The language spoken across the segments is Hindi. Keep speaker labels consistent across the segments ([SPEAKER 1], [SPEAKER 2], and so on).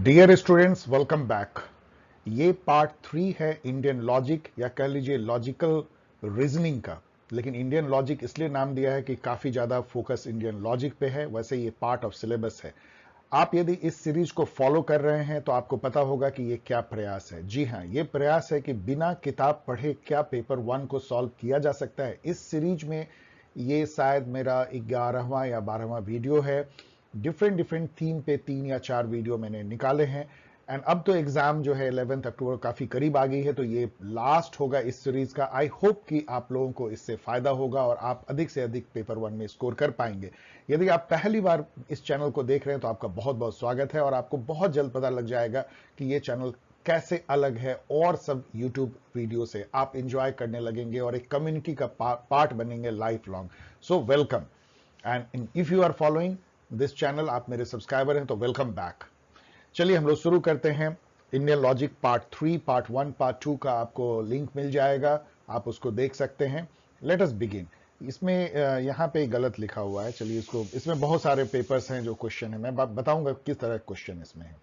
[SPEAKER 1] Dear students, welcome back. ये पार्ट 3 है इंडियन लॉजिक या कह लीजिए लॉजिकल रीजनिंग का। लेकिन इंडियन लॉजिक इसलिए नाम दिया है कि काफी ज्यादा फोकस इंडियन लॉजिक पे है। वैसे ये पार्ट ऑफ सिलेबस है। आप यदि इस सीरीज को फॉलो कर रहे हैं तो आपको पता होगा कि ये क्या प्रयास है। जी हां, ये प्रयास है कि बिना किताब पढ़े क्या पेपर 1 को सॉल्व किया जा सकता है। इस सीरीज में ये शायद मेरा 11वां या 12वां वीडियो है। डिफरेंट थीम पे 3 या 4 वीडियो मैंने निकाले हैं। एंड अब तो एग्जाम जो है 11 अक्टूबर काफी करीब आ गई है, तो ये लास्ट होगा इस सीरीज का। आई होप कि आप लोगों को इससे फायदा होगा और आप अधिक से अधिक पेपर 1 में स्कोर कर पाएंगे। यदि आप पहली बार इस चैनल को देख रहे हैं तो आपका बहुत बहुत स्वागत है और आपको बहुत जल्द पता लग जाएगा कि ये चैनल कैसे अलग है और सब यूट्यूब वीडियो से। आप इंजॉय करने लगेंगे और एक कम्युनिटी का पार्ट बनेंगे life long. So welcome. And if you are following this channel, आप मेरे सब्सक्राइबर हैं तो वेलकम बैक। चलिए हम लोग शुरू करते हैं। Indian logic part 3, part 1, part 2 का आपको लिंक मिल जाएगा, आप उसको देख सकते हैं। Let us begin. इसमें यहाँ पे गलत लिखा हुआ है। चलिए इसको, इसमें बहुत सारे पेपर्स हैं जो क्वेश्चन है, मैं बताऊंगा किस तरह क्वेश्चन इसमें है।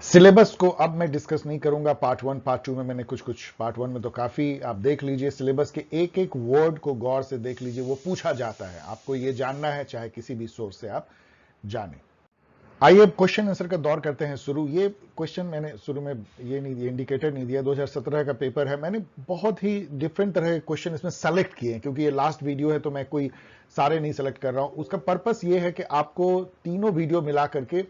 [SPEAKER 1] सिलेबस को अब मैं डिस्कस नहीं करूंगा। पार्ट 1 पार्ट 2 में मैंने कुछ पार्ट 1 में तो काफी आप देख लीजिए। सिलेबस के एक एक वर्ड को गौर से देख लीजिए, वो पूछा जाता है, आपको ये जानना है, चाहे किसी भी सोर्स से आप जाने। आइए अब क्वेश्चन आंसर का दौर करते हैं शुरू। ये क्वेश्चन मैंने शुरू में ये इंडिकेटर नहीं दिया, 2017 का पेपर है। मैंने बहुत ही डिफरेंट तरह के क्वेश्चन इसमें सेलेक्ट किए हैं क्योंकि ये लास्ट वीडियो है तो मैं कोई सारे नहीं सेलेक्ट कर रहा हूं। उसका पर्पस ये है कि आपको तीनों वीडियो मिला करके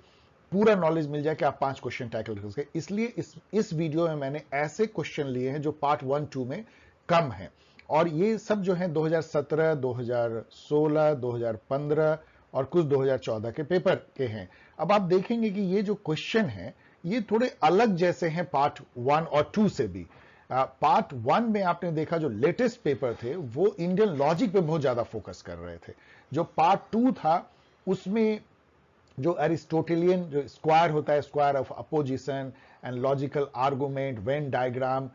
[SPEAKER 1] पूरा नॉलेज मिल जाए कि आप 5 क्वेश्चन टैकल कर सके। इसलिए इस वीडियो में मैंने ऐसे क्वेश्चन लिए हैं जो पार्ट 1 2 में कम है। और ये सब जो है 2017, 2016, 2015 और कुछ 2014 के पेपर के हैं। अब आप देखेंगे कि ये जो क्वेश्चन है ये थोड़े अलग जैसे हैं पार्ट 1 और 2 से भी। पार्ट 1 में आपने देखा जो लेटेस्ट पेपर थे वो इंडियन लॉजिक पे बहुत ज्यादा फोकस कर रहे थे। जो पार्ट 2 था उसमें जो एरिस्टोटेलियन जो स्क्वायर होता है, square of opposition and logical argument, Venn diagram,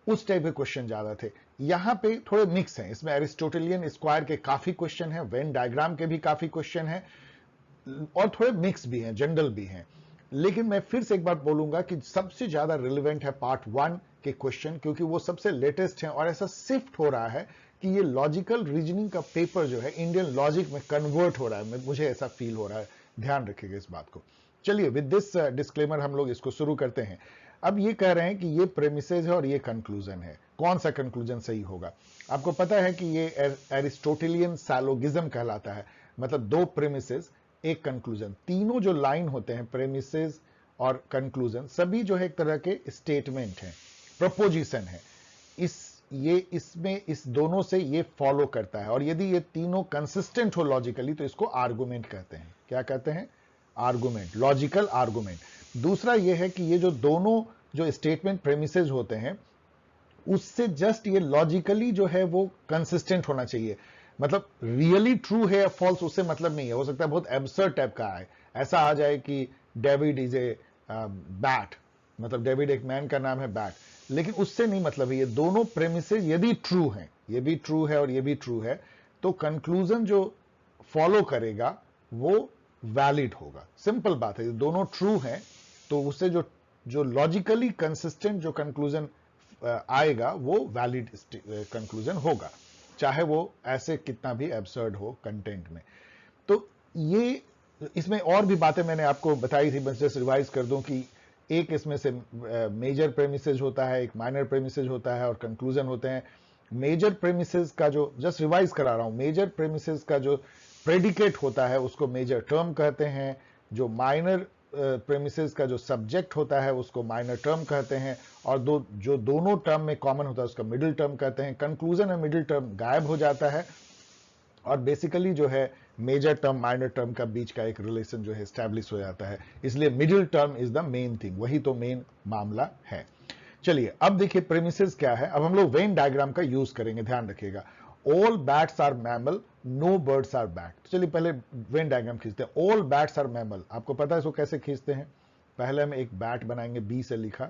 [SPEAKER 1] उस टाइप के क्वेश्चन ज्यादा थे। यहां पे थोड़े मिक्स हैं। इसमें एरिस्टोटेलियन स्क्वायर के काफी क्वेश्चन हैं, वेन डायग्राम के भी काफी क्वेश्चन हैं और थोड़े मिक्स भी हैं, जनरल भी हैं। लेकिन मैं फिर से एक बार बोलूंगा कि सबसे ज्यादा रिलेवेंट है पार्ट 1 के क्वेश्चन, क्योंकि वो सबसे लेटेस्ट हैं और ऐसा शिफ्ट हो रहा है कि ये लॉजिकल रीजनिंग का पेपर जो है इंडियन लॉजिक में कन्वर्ट हो रहा है। मुझे ऐसा फील हो रहा है, ध्यान रखिएगा इस बात को। चलिए विद दिस डिस्क्लेमर हम लोग इसको शुरू करते हैं। अब ये कह रहे हैं कि ये प्रेमिसेस है और ये कंक्लूजन है। कौन सा कंक्लूजन सही होगा? आपको पता है कि ये एरिस्टोटेलियन सैलोगिज्म कहलाता है। मतलब 2 प्रेमिसेस एक कंक्लूजन। तीनों जो लाइन होते हैं, प्रेमिसेस और कंक्लूजन, सभी जो है एक तरह के स्टेटमेंट हैं, प्रपोजिशन है। इसमें इस दोनों से ये फॉलो करता है और यदि ये तीनों कंसिस्टेंट हो लॉजिकली तो इसको आर्गुमेंट कहते हैं। क्या कहते हैं? Argument, logical argument. दूसरा ये है कि ये जो दोनों जो स्टेटमेंट प्रेमिसेस होते हैं उससे जस्ट ये लॉजिकली जो है वो कंसिस्टेंट होना चाहिए। मतलब रियली ट्रू है या फॉल्स उससे मतलब नहीं है। हो सकता है बहुत एब्सर्ड टाइप का आए, ऐसा आ जाए कि डेविड इज ए बैट, मतलब डेविड एक मैन का नाम है बैट, लेकिन उससे नहीं मतलब है। ये दोनों प्रेमिसेस यदि ट्रू हैं, ये भी ट्रू है और ये भी ट्रू है, तो कंक्लूजन जो फॉलो करेगा वो वैलिड होगा। सिंपल बात है, ये दोनों ट्रू हैं तो उससे जो लॉजिकली कंसिस्टेंट जो कंक्लूजन आएगा वो वैलिड कंक्लूजन होगा, चाहे वो ऐसे कितना भी एब्सर्ड हो कंटेंट में। तो ये इसमें और भी बातें मैंने आपको बताई थी, बस जस्ट रिवाइज कर दूं कि एक इसमें से मेजर प्रेमिसेस होता है, एक माइनर प्रेमिसेस होता है और कंक्लूजन होते हैं। मेजर प्रेमिसेस का जो, जस्ट रिवाइज करा रहा हूं, मेजर प्रेमिसेस का जो प्रेडिकेट होता है उसको मेजर टर्म कहते हैं। जो माइनर प्रेमिसेस का जो सब्जेक्ट होता है उसको माइनर टर्म कहते हैं और जो दोनों टर्म में कॉमन होता है उसका मिडिल टर्म कहते हैं। कंक्लूजन में मिडिल टर्म गायब हो जाता है और बेसिकली जो है मेजर टर्म माइनर टर्म का बीच का एक रिलेशन जो है एस्टैब्लिश हो जाता है। इसलिए middle term is the main thing, वही तो मेन मामला है। चलिए अब देखिए प्रेमिसेस क्या है। अब हम लोग वेन डायग्राम का यूज करेंगे, ध्यान रखिएगा। All bats are mammal, no birds are bat. चलिए पहले वेन डायग्राम खींचते हैं। ऑल बैट्स आर मैमल, आपको पता है इसको कैसे खींचते हैं? पहले हम एक बैट बनाएंगे, बी से लिखा,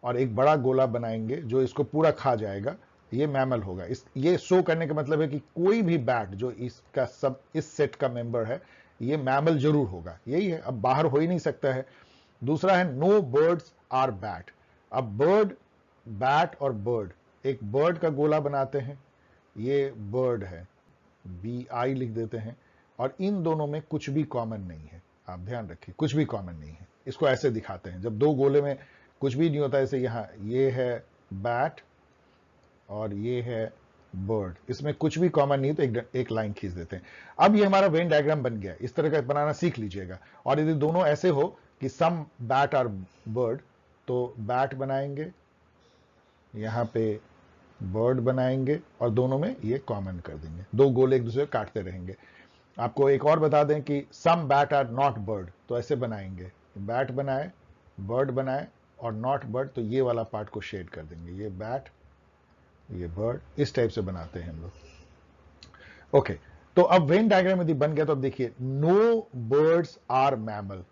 [SPEAKER 1] और एक बड़ा गोला बनाएंगे जो इसको पूरा खा जाएगा, ये मैमल होगा। ये शो करने का मतलब है कि कोई भी बैट जो इसका सब इस सेट का मेंबर है ये मैमल जरूर होगा। यही है, अब बाहर हो ही नहीं सकता है। दूसरा है नो बर्ड्स आर बैट। अब बर्ड, बैट और बर्ड, एक बर्ड का गोला बनाते हैं, ये बर्ड है, BI लिख देते हैं, और इन दोनों में कुछ भी कॉमन नहीं है। आप ध्यान रखिए, कुछ भी कॉमन नहीं है। इसको ऐसे दिखाते हैं, जब दो गोले में कुछ भी नहीं होता, जैसे यहां ये है बैट और ये है बर्ड, इसमें कुछ भी कॉमन नहीं, तो एक लाइन खींच देते हैं। अब ये हमारा वेन डायग्राम बन गया। इस तरह का बनाना सीख लीजिएगा। और यदि दोनों ऐसे हो कि सम बैट और बर्ड, तो बैट बनाएंगे, यहां पे बर्ड बनाएंगे, और दोनों में ये कॉमन कर देंगे। दो गोले एक दूसरे को काटते रहेंगे। आपको एक और बता दें कि सम बैट आर नॉट बर्ड, तो ऐसे बनाएंगे, बैट बनाए, बर्ड बनाए और नॉट बर्ड, तो ये वाला पार्ट को शेड कर देंगे, ये बैट, ये बर्ड, इस टाइप से बनाते हैं हम लोग। ओके, तो अब वेन डायग्राम यदि बन गया तो अब देखिए, no birds are mammal,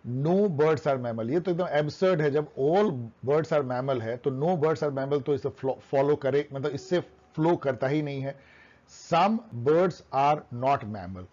[SPEAKER 1] no birds are mammal, ये तो एकदम एब्सर्ड है। जब ऑल बर्ड्स आर मैमल है तो नो बर्ड्स आर मैमल तो इसे फॉलो करे, मतलब इससे फ्लो करता ही नहीं है। Some birds are not mammal,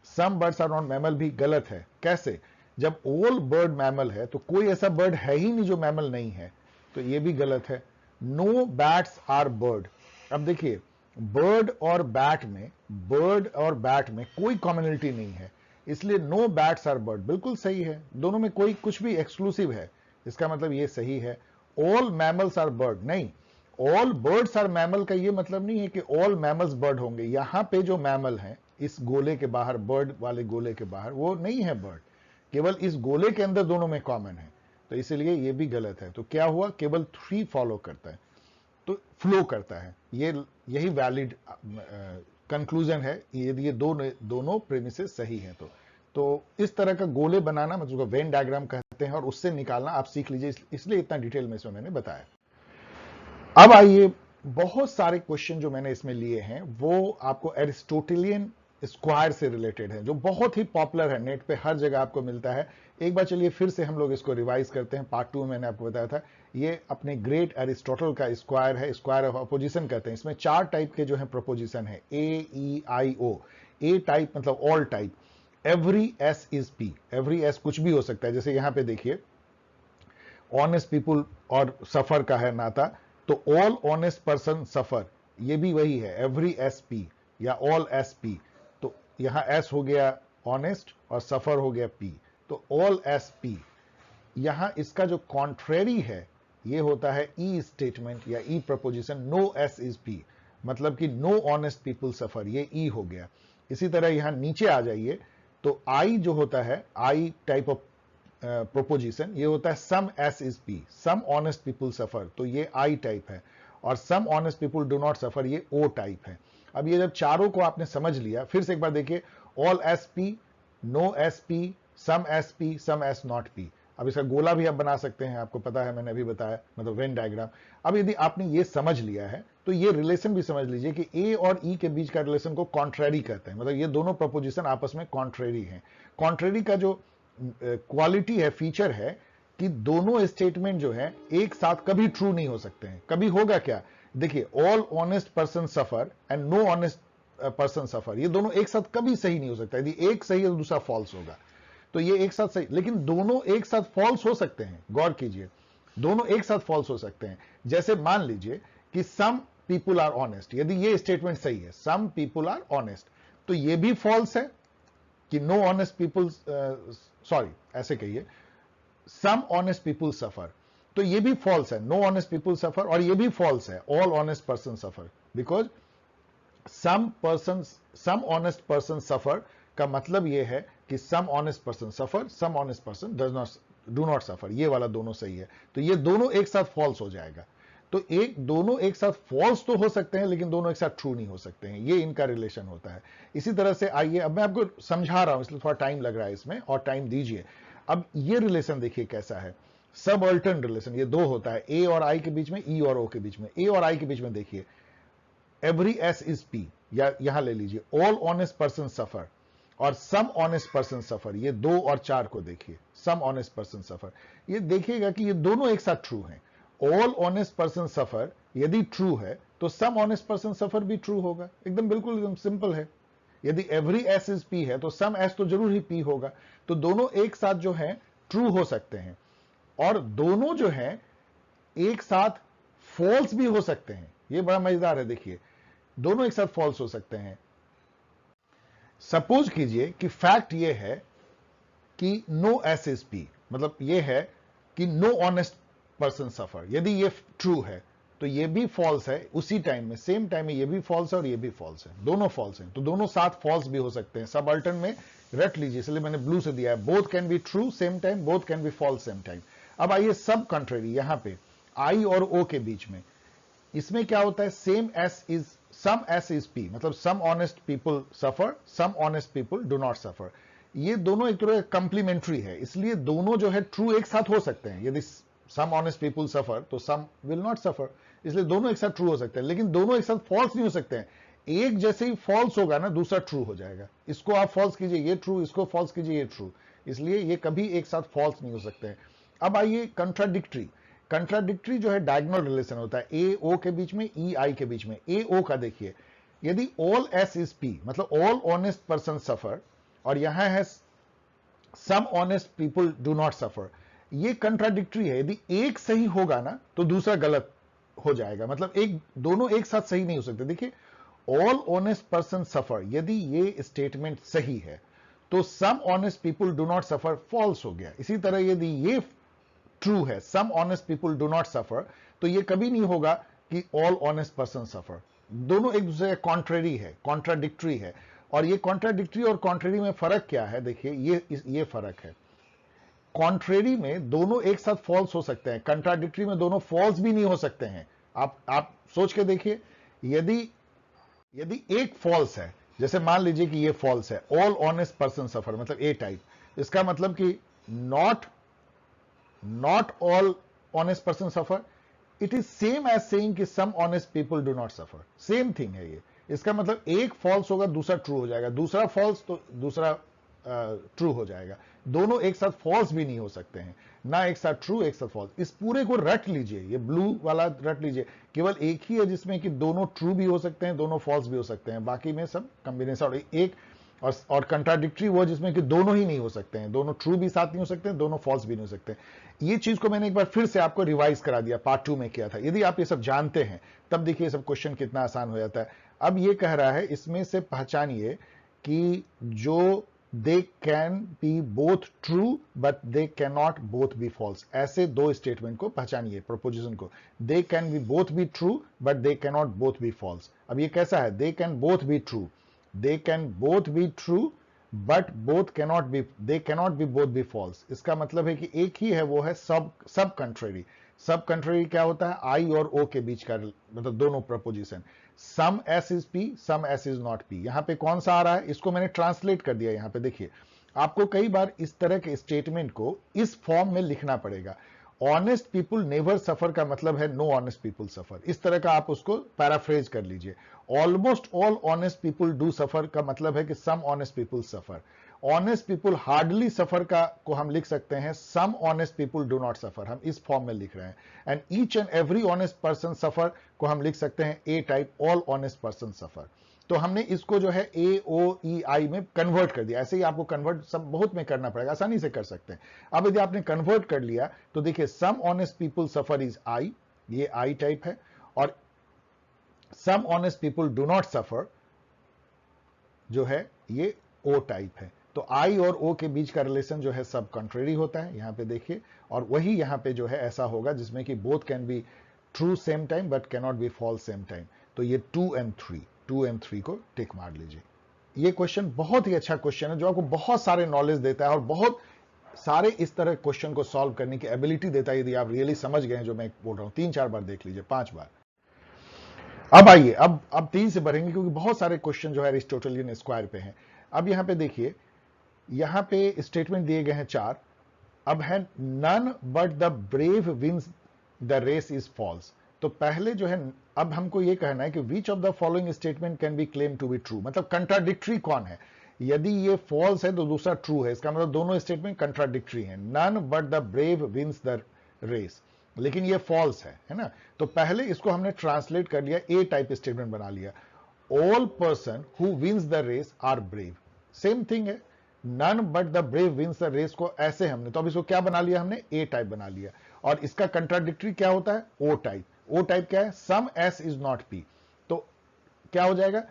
[SPEAKER 1] some birds are not mammal भी गलत है। कैसे? जब ऑल बर्ड मैमल है तो कोई ऐसा बर्ड है ही नहीं जो मैमल नहीं है, तो ये भी गलत है। नो बैट्स आर बर्ड, अब देखिए बर्ड और बैट में, बर्ड और बैट में कोई कॉमनलिटी नहीं है, इसलिए नो बैट्स आर बर्ड बिल्कुल सही है। दोनों में कोई कुछ भी एक्सक्लूसिव है, इसका मतलब ये सही है। ऑल मैमल्स आर बर्ड, नहीं, ऑल बर्ड्स आर मैमल का ये मतलब नहीं है कि ऑल मैमल्स बर्ड होंगे। यहां पे जो मैमल हैं इस गोले के बाहर, बर्ड वाले गोले के बाहर, वो नहीं है बर्ड, केवल इस गोले के अंदर दोनों में कॉमन है, तो इसलिए ये भी गलत है। तो क्या हुआ, केवल 3 फॉलो करता है, तो फ्लो करता है। ये यही वैलिड कंक्लूजन है यदि ये दोनों प्रेमिसेस सही हैं तो इस तरह का गोले बनाना, मतलब वेन डायग्राम कहते हैं, और उससे निकालना आप सीख लीजिए, इसलिए इतना डिटेल में इसमें मैंने बताया। अब आइए, बहुत सारे क्वेश्चन जो मैंने इसमें लिए हैं वो आपको एरिस्टोटेलियन स्क्वायर से रिलेटेड है, जो बहुत ही पॉपुलर है, नेट पे हर जगह आपको मिलता है। एक बार चलिए फिर से हम लोग इसको रिवाइज करते हैं। पार्ट 2 में मैंने आपको बताया था, ये अपने ग्रेट एरिस्टोटल का स्क्वायर है, स्क्वायर ऑफ अपोजिशन कहते हैं। इसमें 4 टाइप के जो है प्रोपोजिशन है, AEIO। ए टाइप मतलब all type, every S is P, every S कुछ भी हो सकता है। जैसे यहां पे देखिए, ऑनेस्ट पीपुल और सफर का है नाता, तो ऑल ऑनेस्ट पर्सन सफर, ये भी वही है, एवरी एस पी या ऑल एस पी। तो यहां एस हो गया ऑनेस्ट और सफर हो गया पी, तो ऑल एस पी। यहां इसका जो कॉन्ट्रेरी है ये होता है ई स्टेटमेंट या E proposition, no S is P, मतलब कि नो ऑनेस्ट पीपल सफर, ये ई हो गया। इसी तरह यहां नीचे आ जाइए, तो आई जो होता है, आई टाइप ऑफ प्रोपोजिशन, ये होता है some S is P, some honest people suffer, तो ये आई टाइप है। और some honest people do not suffer, ये ओ टाइप है। अब ये जब चारों को आपने समझ लिया, फिर से एक बार देखिए, all S P, no S P, some S not P. अब इसका गोला भी आप बना सकते हैं, आपको पता है, मैंने अभी बताया, मतलब वेन डायग्राम। अब यदि आपने ये समझ लिया है तो ये रिलेशन भी समझ लीजिए कि ए और ई के बीच का रिलेशन को कॉन्ट्रेरी कहते हैं, मतलब ये दोनों प्रपोजिशन आपस में कॉन्ट्रेरी हैं। कॉन्ट्रेरी का जो क्वालिटी है, फीचर है, कि दोनों स्टेटमेंट जो है एक साथ कभी ट्रू नहीं हो सकते हैं। कभी होगा क्या, देखिए, all honest person suffer and no honest person सफर, ये दोनों एक साथ कभी सही नहीं हो सकता। यदि एक सही है तो दूसरा फॉल्स होगा, तो ये एक साथ सही, लेकिन दोनों एक साथ फॉल्स हो सकते हैं। गौर कीजिए, दोनों एक साथ फॉल्स हो सकते हैं। जैसे मान लीजिए कि सम पीपुल आर ऑनेस्ट, यदि ये स्टेटमेंट सही है, सम पीपुल आर ऑनेस्ट, तो ये भी फॉल्स है कि नो ऑनेस्ट पीपुल, सॉरी ऐसे कहिए, सम ऑनेस्ट पीपुल सफर, तो ये भी फॉल्स है, नो ऑनेस्ट पीपुल सफर। और ये भी फॉल्स है, all honest person suffer, because some honest person suffer का मतलब ये है कि some honest person suffer, some honest person do not suffer, ये वाला दोनों सही है। तो ये दोनों एक साथ फॉल्स हो जाएगा। तो दोनों एक साथ फॉल्स तो हो सकते हैं, लेकिन दोनों एक साथ ट्रू नहीं हो सकते हैं, ये इनका रिलेशन होता है। इसी तरह से आइए, अब मैं आपको समझा रहा हूं, इसलिए थोड़ा टाइम लग रहा है इसमें, और टाइम दीजिए। अब ये रिलेशन देखिए कैसा है, सब अल्टर्न रिलेशन, ये दो होता है, ए और आई के बीच में, ई और ओ के बीच में। ए और आई के बीच में देखिए, एवरी एस इज पी, या यहां ले लीजिए, ऑल ऑनेस्ट पर्सन सफर और सम ऑनेस्ट पर्सन सफर, ये 2 और 4 को देखिए, सम ऑनेस्ट पर्सन सफर, ये देखिएगा कि ये दोनों एक साथ ट्रू हैं। ऑल ऑनेस्ट पर्सन सफर यदि ट्रू है तो सम ऑनेस्ट पर्सन सफर भी ट्रू होगा, एकदम बिल्कुल एकदम सिंपल है। यदि एवरी एस इज पी है तो सम एस तो जरूर ही पी होगा। तो दोनों एक साथ जो है ट्रू हो सकते हैं, और दोनों जो है एक साथ फॉल्स भी हो सकते हैं। ये बड़ा मजेदार है, देखिए दोनों एक साथ फॉल्स हो सकते हैं। सपोज कीजिए कि फैक्ट ये है कि नो एसएसपी, मतलब ये है कि नो ऑनेस्ट पर्सन सफर, यदि ये ट्रू है तो ये भी फॉल्स है, उसी टाइम में सेम टाइम में ये भी फॉल्स है और ये भी फॉल्स है, दोनों फॉल्स हैं, तो दोनों साथ फॉल्स भी हो सकते हैं। सब अल्टर्न में रट लीजिए, इसलिए मैंने ब्लू से दिया है, both can be true same time, both can be false same time. अब आइए सब कंट्रेरी, यहां पे आई और ओ के बीच में, इसमें क्या होता है, same S is some S is P, मतलब some honest people suffer, some honest people do not suffer. ये दोनों एक तरह कंप्लीमेंट्री है, इसलिए दोनों जो है ट्रू एक साथ हो सकते हैं। यदि सम ऑनेस्ट पीपल सफर तो सम विल नॉट सफर, इसलिए दोनों एक साथ ट्रू हो सकते हैं, लेकिन दोनों एक साथ फॉल्स नहीं हो सकते हैं। एक जैसे ही फॉल्स होगा ना, दूसरा ट्रू हो जाएगा। इसको आप फॉल्स कीजिए, ये ट्रू, इसको फॉल्स कीजिए, ये ट्रू, इसलिए ये कभी एक साथ फॉल्स नहीं हो सकते हैं। अब आइए कंट्राडिक्टरी। कंट्राडिक्टरी जो है डायगोनल रिलेशन होता है, ए ओ के बीच में, ई आई के बीच में। ए ओ का देखिए, यदि ऑल एस इज पी, मतलब ऑल ऑनेस्ट पर्सन सफर, और यहां है some honest people do not suffer, ये कंट्राडिक्टरी है। यदि एक सही होगा ना तो दूसरा गलत हो जाएगा, मतलब एक दोनों एक साथ सही नहीं हो सकते। देखिए ऑल ऑनेस्ट पर्सन सफर, यदि ये स्टेटमेंट सही है तो some honest people do not suffer false हो गया। इसी तरह यदि ये ट्रू है, some honest people do not suffer, तो ये कभी नहीं होगा कि ऑल ऑनेस्ट पर्सन सफर। दोनों एक दूसरे के कॉन्ट्रेरी है, कॉन्ट्राडिक्टरी है। और ये कॉन्ट्राडिक्टरी और कॉन्ट्रेरी में फर्क क्या है, देखिए ये फर्क है। कॉन्ट्रेरी में दोनों एक साथ फॉल्स हो सकते हैं, कंट्राडिक्टरी में दोनों फॉल्स भी नहीं हो सकते हैं। आप सोच के देखिए, यदि एक फॉल्स है, जैसे मान लीजिए कि ये फॉल्स है, ऑल ऑनेस्ट पर्सन सफर, मतलब ए टाइप, इसका मतलब कि not all honest person suffer, it is same as saying कि some honest people do not suffer, same thing है ये। इसका मतलब एक फॉल्स होगा, दूसरा ट्रू हो जाएगा, दूसरा फॉल्स तो दूसरा ट्रू हो जाएगा। दोनों एक साथ फॉल्स भी नहीं हो सकते हैं, ना एक साथ ट्रू एक साथ फॉल्स। इस पूरे को रट लीजिए, ये ब्लू वाला रट लीजिए, केवल एक ही है जिसमें कि दोनों ट्रू भी हो सकते हैं, दोनों फॉल्स भी हो सकते हैं, बाकी में सब कॉम्बिनेशन। और एक और कंट्राडिक्टरी वो जिसमें कि दोनों ही नहीं हो सकते हैं, दोनों ट्रू भी साथ नहीं हो सकते हैं, दोनों फॉल्स भी नहीं हो सकते। ये चीज को मैंने एक बार फिर से आपको रिवाइज करा दिया, पार्ट 2 में किया था। यदि आप ये सब जानते हैं तब देखिए ये सब क्वेश्चन कितना आसान हो जाता है। अब ये कह रहा है, इसमें से पहचानिए कि जो they can be both true but they can not both be false, ऐसे दो स्टेटमेंट को पहचानिए, प्रोपोजिशन को। They can be both be true but they can not both be false. अब ये कैसा है, they can both be true, they can both be true but both cannot be, they cannot be both be false। इसका मतलब है कि एक ही है, वो है सब कंट्रेरी। सब कंट्रेरी क्या होता है, आई और ओ के बीच का, मतलब दोनों proposition. Some S is P, some S is not P. यहां पे कौन सा आ रहा है, इसको मैंने ट्रांसलेट कर दिया। यहां पे देखिए, आपको कई बार इस तरह के स्टेटमेंट को इस फॉर्म में लिखना पड़ेगा। ऑनेस्ट पीपुल नेवर सफर का मतलब है नो ऑनेस्ट पीपुल सफर, इस तरह का आप उसको पैराफ्रेज कर लीजिए। Almost all honest people do suffer का मतलब है कि some honest people suffer. Honest people hardly suffer का को हम लिख सकते हैं some honest people do not suffer, हम इस फॉर्म में लिख रहे हैं। And each and every honest person suffer को हम लिख सकते हैं A type, all honest person suffer. तो हमने इसको जो है ए ओ ई आई में कन्वर्ट कर दिया। ऐसे ही आपको कन्वर्ट सब बहुत में करना पड़ेगा, आसानी से कर सकते हैं। अब यदि आपने कन्वर्ट कर लिया तो देखिए, some honest people suffer is I, ये आई टाइप है, और some honest people do not suffer जो है ये ओ टाइप है। तो आई और ओ के बीच का रिलेशन जो है सब कंट्रेरी होता है, यहां पे देखिए। और वही यहां पे जो है ऐसा होगा जिसमें कि both can be true same time but can not be false same time. तो ये 2 and 3 को टिक मार लीजिए। ये क्वेश्चन बहुत ही अच्छा क्वेश्चन है जो आपको बहुत सारे नॉलेज देता है और बहुत सारे इस तरह क्वेश्चन को सॉल्व करने की एबिलिटी देता है, यदि आप रियली समझ गए जो मैं बोल रहा हूं। 3-4 बार देख लीजिए, 5 बार। अब आइए, अब 3 से बढ़ेंगे क्योंकि बहुत सारे क्वेश्चन जो है अरिस्टोटेलियन स्क्वायर पे हैं। अब यहां पे देखिए, यहां पे स्टेटमेंट दिए गए हैं 4। अब है none but the brave wins the race is false. तो पहले जो है, अब हमको ये कहना है कि which of the following statement can be claim to be true, मतलब कंट्राडिक्टरी कौन है। यदि ये फॉल्स है तो दूसरा ट्रू है, इसका मतलब दोनों स्टेटमेंट कंट्राडिक्टरी हैं। None but the brave wins the race, लेकिन ये फॉल्स है ना। तो पहले इसको हमने ट्रांसलेट कर लिया, ए टाइप स्टेटमेंट बना लिया। All person who wins the race are brave, same thing है। None but the brave wins the race को ऐसे हमने, तो अब इसको क्या बना लिया हमने, ए टाइप बना लिया। और इसका कंट्राडिक्टरी क्या होता है, ओ टाइप। ओ टाइप क्या है, some S is not P, तो क्या हो जाएगा,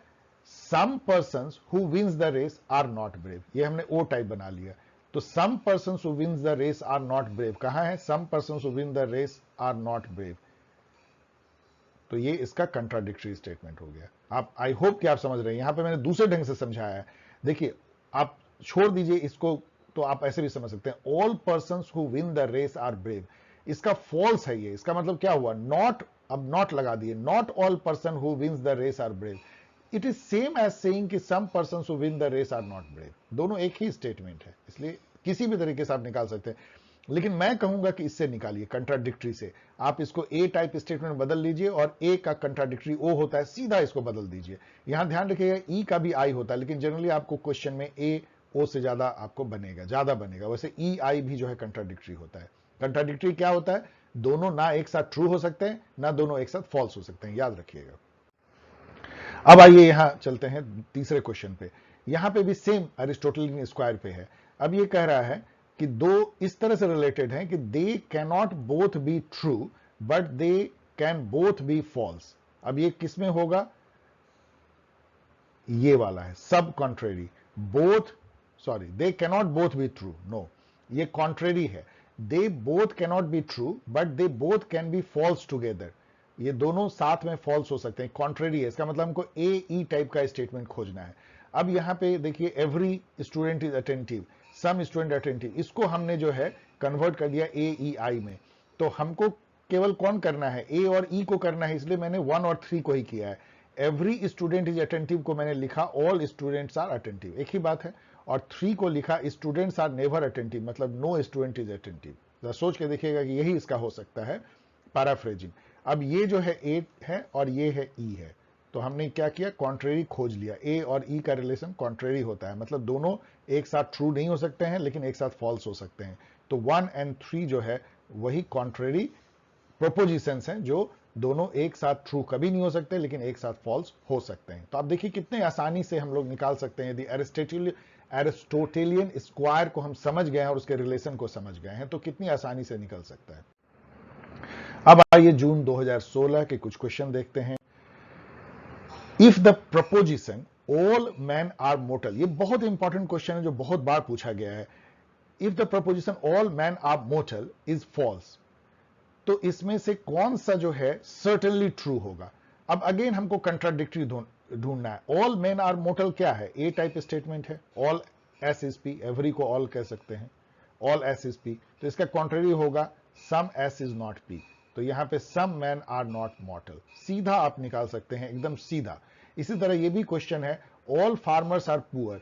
[SPEAKER 1] some persons who wins the race are not brave, ये हमने ओ टाइप बना लिया। तो some persons who wins the race are not brave कहां है, some persons who win the race are not brave, तो ये इसका कंट्राडिक्टरी स्टेटमेंट हो गया। आप, आई होप कि आप समझ रहे हैं, यहां पे मैंने दूसरे ढंग से समझाया है। देखिए, आप छोड़ दीजिए इसको, तो आप ऐसे भी समझ सकते हैं, all persons who win the race are brave, इसका फॉल्स है ये, इसका मतलब क्या हुआ, नॉट, अब नॉट लगा दिए, not all person who wins the race are brave, it is same as saying कि some persons who win the race are not brave, दोनों एक ही स्टेटमेंट है, इसलिए किसी भी तरीके से आप निकाल सकते हैं। लेकिन मैं कहूंगा कि इससे निकालिए, कंट्राडिक्टरी से। आप इसको ए टाइप स्टेटमेंट बदल लीजिए, और ए का कंट्राडिक्टरी ओ होता है, सीधा इसको बदल दीजिए। यहां ध्यान रखिएगा ई का भी आई होता है, लेकिन जनरली आपको क्वेश्चन में ए ओ से ज्यादा आपको बनेगा, ज्यादा बनेगा। वैसे ई आई भी जो है कंट्राडिक्टरी होता है। कंट्राडिक्टरी क्या होता है, दोनों ना एक साथ ट्रू हो सकते हैं, ना दोनों एक साथ फॉल्स हो सकते हैं, याद रखिएगा। अब आइए यहां चलते हैं तीसरे क्वेश्चन पे। यहां पे भी सेम अरिस्टोटलियन स्क्वायर पे है। अब ये कह रहा है कि दो इस तरह से रिलेटेड हैं कि they cannot both be true but they can both be false. अब ये किसमें होगा, ये वाला है, subcontrary, both, sorry, they cannot both be true, no, ये कॉन्ट्रेरी है। They both cannot be true but they both can be false together, ये दोनों साथ में फॉल्स हो सकते हैं, कॉन्ट्रेरी है। इसका मतलब हमको ए ई टाइप का स्टेटमेंट खोजना है। अब यहां पे देखिए, every student is attentive, some student attentive, इसको हमने जो है कन्वर्ट कर दिया ए ई आई में। तो हमको केवल कौन करना है, ए और ई को करना है, इसलिए मैंने 1 और 3 को ही किया है। एवरी स्टूडेंट इज अटेंटिव को मैंने लिखा ऑल स्टूडेंट्स आर अटेंटिव, एक ही बात है। और 3 को लिखा स्टूडेंट्स आर नेवर अटेंटिव, मतलब नो स्टूडेंट इज अटेंटिव। सोच के देखिएगा कि यही इसका हो सकता है पैराफ्रेजिंग। अब ये जो है ए है और ये है ई है, तो हमने क्या किया, कॉन्ट्रेरी खोज लिया। ए और ई का रिलेशन कॉन्ट्रेरी होता है, मतलब दोनों एक साथ ट्रू नहीं हो सकते हैं, लेकिन एक साथ फॉल्स हो सकते हैं। तो 1 और 3 जो है वही कॉन्ट्रेरी प्रोपोजिशंस हैं, जो दोनों एक साथ ट्रू कभी नहीं हो सकते, लेकिन एक साथ फॉल्स हो सकते हैं। तो आप देखिए कितने आसानी से हम लोग निकाल सकते हैं, यदि एरिस्टोटेलियन स्क्वायर को हम समझ गए हैं और उसके रिलेशन को समझ गए हैं, तो कितनी आसानी से निकल सकता है। अब आइए जून 2016 के कुछ क्वेश्चन देखते हैं। If the proposition all man are mortal, ये बहुत इंपॉर्टेंट क्वेश्चन है जो बहुत बार पूछा गया है। If the proposition all man are mortal is false, तो इसमें से कौन सा जो है सर्टेनली ट्रू होगा। अब अगेन हमको कंट्राडिक्टरी ढूंढना है। ऑल मैन आर मोर्टल क्या है, ए टाइप स्टेटमेंट है, all S is P, every को ऑल कह सकते हैं, ऑल एस इज पी, तो इसका कॉन्ट्ररी होगा सम एस इज नॉट पी, तो यहां पे सम मैन आर नॉट मॉर्टल, सीधा आप निकाल सकते हैं, एकदम सीधा। इसी तरह ये भी क्वेश्चन है, all farmers are poor,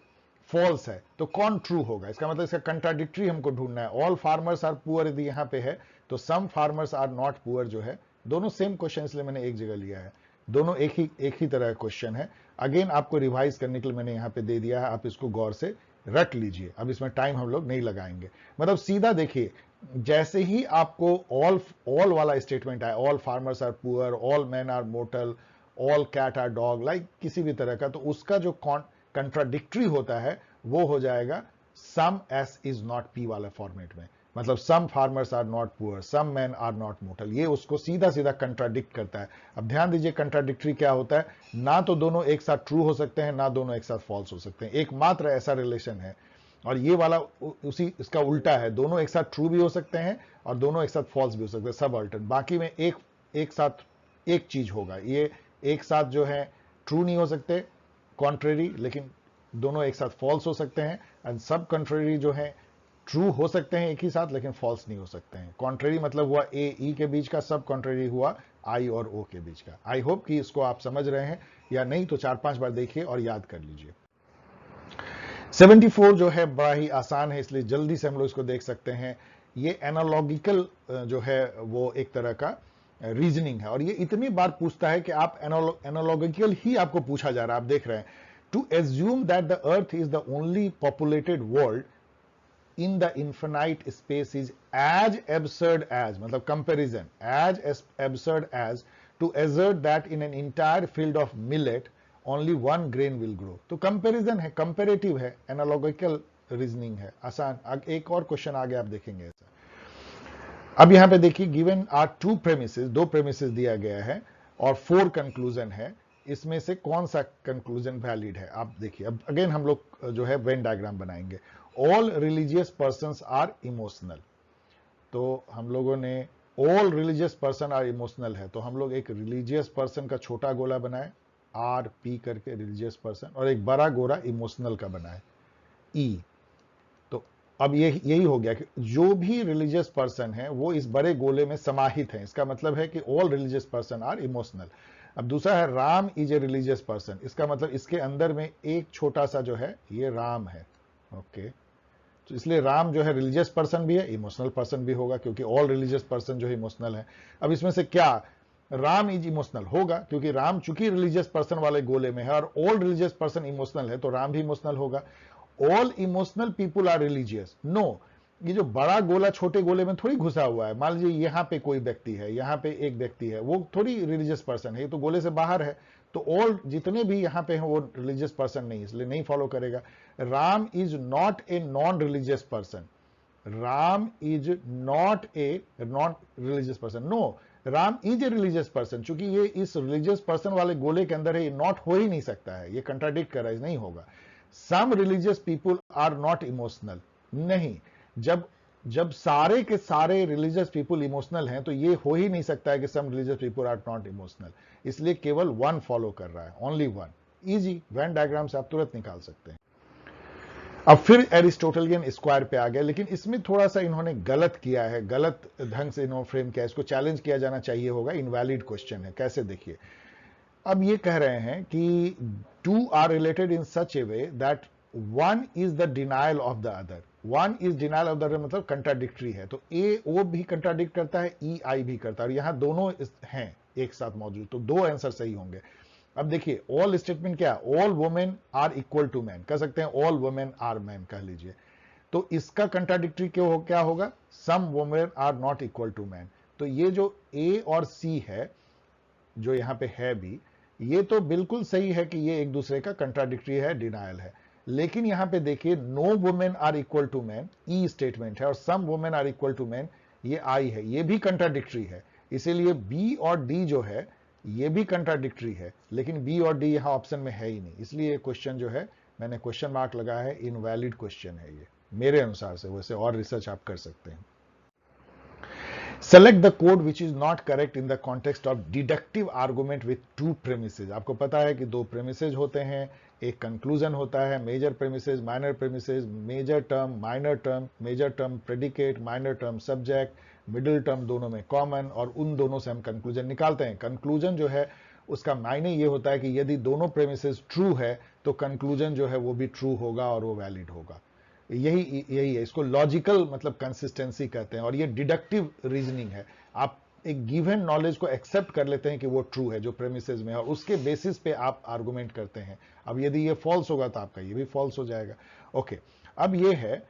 [SPEAKER 1] false है, तो कौन ट्रू होगा, इसका मतलब इसका कंट्राडिक्टरी हमको ढूंढना है। ऑल फार्मर्स आर पुअर यदि यहां पे है, तो सम फार्मर्स आर नॉट पुअर जो है, दोनों सेम क्वेश्चन, इसलिए मैंने एक जगह लिया है, दोनों एक ही तरह का क्वेश्चन है। अगेन आपको रिवाइज करने के लिए मैंने यहां पे दे दिया है, आप इसको गौर से रट लीजिए, अब इसमें टाइम हम लोग नहीं लगाएंगे। मतलब सीधा देखिए, जैसे ही आपको ऑल वाला स्टेटमेंट आए, all farmers are poor, all man are mortal, all cat are dog, like किसी भी तरह का, तो उसका जो कंट्राडिक्टरी होता है वो हो जाएगा some S is not P वाला फॉर्मेट में, मतलब some farmers are not poor, some man are not mortal, ये उसको सीधा सीधा कंट्राडिक्ट करता है। अब ध्यान दीजिए कंट्राडिक्टरी क्या होता है, ना तो दोनों एक साथ ट्रू हो सकते हैं, ना दोनों एक साथ फॉल्स हो सकते हैं, एकमात्र ऐसा रिलेशन है। और ये वाला उसी इसका उल्टा है, दोनों एक साथ ट्रू भी हो सकते हैं और दोनों एक साथ फॉल्स भी हो सकते हैं, सब अल्टरनेट। बाकी में एक साथ एक चीज होगा, ये एक साथ जो है ट्रू नहीं हो सकते, कॉन्ट्रेरी, लेकिन दोनों एक साथ फॉल्स हो सकते हैं। एंड सब कॉन्ट्रेरी जो है ट्रू हो सकते हैं एक ही साथ, लेकिन फॉल्स नहीं हो सकते हैं। कॉन्ट्रेरी मतलब हुआ ए ई के बीच का, सब कॉन्ट्रेरी हुआ आई और ओ के बीच का। आई होप कि इसको आप समझ रहे हैं, या नहीं तो 4-5 बार देखिए और याद कर लीजिए। 74 जो है बड़ा ही आसान है, इसलिए जल्दी से हम लोग इसको देख सकते हैं। ये एनालॉजिकल जो है वो एक तरह का रीजनिंग है, और ये इतनी बार पूछता है कि आप एनालॉजिकल ही आपको पूछा जा रहा है। आप देख रहे हैं, to assume that the earth is the only populated world in the infinite space is as absurd as, मतलब comparison, as absurd as to assert that in an entire field of millet only 1 grain will grow. तो कंपैरिजन है, कंपैरेटिव है, एनालॉजिकल रीजनिंग है, आसान। एक और क्वेश्चन आगे आप देखेंगे ऐसा। अब यहां पे देखिए, गिवन आर 2 प्रेमिसेस, 2 प्रेमिसेस दिया गया है और 4 कंक्लूजन है, इसमें से कौन सा कंक्लूजन वैलिड है? आप देखिए, अब अगेन हम लोग जो है वेन डायग्राम बनाएंगे। All religious persons are emotional, तो हम लोगों ने all religious person are emotional है, तो हम लोग एक रिलीजियस पर्सन का छोटा गोला बनाए आर पी करके रिलीजियस पर्सन, और एक बड़ा गोला इमोशनल का बनाए ई। तो अब यही हो गया कि जो भी रिलीजियस पर्सन है वो इस बड़े गोले में समाहित है, इसका मतलब है कि all religious person are emotional. अब दूसरा है Ram is a religious person, इसका मतलब इसके अंदर में एक छोटा सा जो है ये राम है, ओके। तो इसलिए राम जो है रिलीजियस पर्सन भी है, इमोशनल पर्सन भी होगा, क्योंकि ऑल रिलीजियस पर्सन जो है इमोशनल है। अब इसमें से क्या राम इज इमोशनल होगा, क्योंकि राम चूंकि रिलीजियस पर्सन वाले गोले में है और ऑल रिलीजियस पर्सन इमोशनल है, तो राम भी इमोशनल होगा। All emotional people are religious, no, ये जो बड़ा गोला छोटे गोले में थोड़ी घुसा हुआ है। मान लीजिए यहां पे कोई व्यक्ति है, यहां पे एक व्यक्ति है, वो थोड़ी रिलीजियस पर्सन है, ये तो गोले से बाहर है, तो ऑल जितने भी यहां पे हैं वो रिलीजियस पर्सन नहीं, इसलिए नहीं फॉलो करेगा। Ram is not a non religious person, Ram is not a non religious person, no, Ram is a religious person, चूंकि ये इस रिलीजियस पर्सन वाले गोले के अंदर है, ये नॉट हो ही नहीं सकता है, ये कंट्राडिक्ट कर रहा है, नहीं होगा। Some religious people are not emotional, नहीं, जब सारे के सारे रिलीजियस पीपुल इमोशनल हैं तो ये हो ही नहीं सकता है कि some religious people are not emotional, इसलिए केवल वन फॉलो कर रहा है, only one. Easy, Venn diagram से आप तुरंत निकाल सकते हैं। अब फिर एरिस्टोटलियन स्क्वायर पे आ गया, लेकिन इसमें थोड़ा सा इन्होंने गलत किया है, गलत ढंग से इन्होंने फ्रेम किया, इसको चैलेंज किया जाना चाहिए होगा, इनवैलिड क्वेश्चन है। कैसे, देखिए, अब ये कह रहे हैं कि two are related in such a way that one is the denial of the other, one is denial of the other मतलब कंट्राडिक्टरी है, तो ए ओ भी कंट्राडिक्ट करता है, ई आई भी करता है, और यहां दोनों हैं एक साथ मौजूद, तो दो आंसर सही होंगे। अब देखिए, ऑल स्टेटमेंट क्या, all women are equal to man, कह सकते हैं ऑल वुमेन आर मैन कह लीजिए, तो इसका कंट्राडिक्टरी क्या होगा, some women are not equal to man. तो ये जो ए और सी है, जो यहां पे है भी, ये तो बिल्कुल सही है कि ये एक दूसरे का कंट्राडिक्टरी है, डिनायल है, लेकिन यहां पे देखिए, no women are equal to man E statement है, और some women are equal to man ये आई है, ये भी कंट्राडिक्टरी है, इसीलिए बी और डी जो है ये भी कंट्राडिक्टरी है, लेकिन बी और डी यहां ऑप्शन में है ही नहीं, इसलिए ये क्वेश्चन जो है मैंने क्वेश्चन मार्क लगाया है, इनवैलिड क्वेश्चन है ये मेरे अनुसार से, वैसे और रिसर्च आप कर सकते हैं। Select the code which is not correct in the context of deductive argument with two premises. आपको पता है कि दो premises होते हैं, एक conclusion होता है, major premises, minor premises, major term, minor term, major term predicate, minor term subject, middle term दोनों में common, और उन दोनों से हम conclusion निकालते हैं। conclusion जो है उसका मायने ये होता है कि यदि दोनों premises true है तो conclusion जो है वो भी true होगा और वो valid होगा। यही है, इसको लॉजिकल मतलब कंसिस्टेंसी कहते हैं, और ये डिडक्टिव रीजनिंग है। आप एक गिवन नॉलेज को एक्सेप्ट कर लेते हैं कि वो ट्रू है जो प्रेमिसेस में है, और उसके बेसिस पे आप आर्गुमेंट करते हैं। अब यदि ये फॉल्स होगा तो आपका ये भी फॉल्स हो जाएगा। ओके, अब ये है,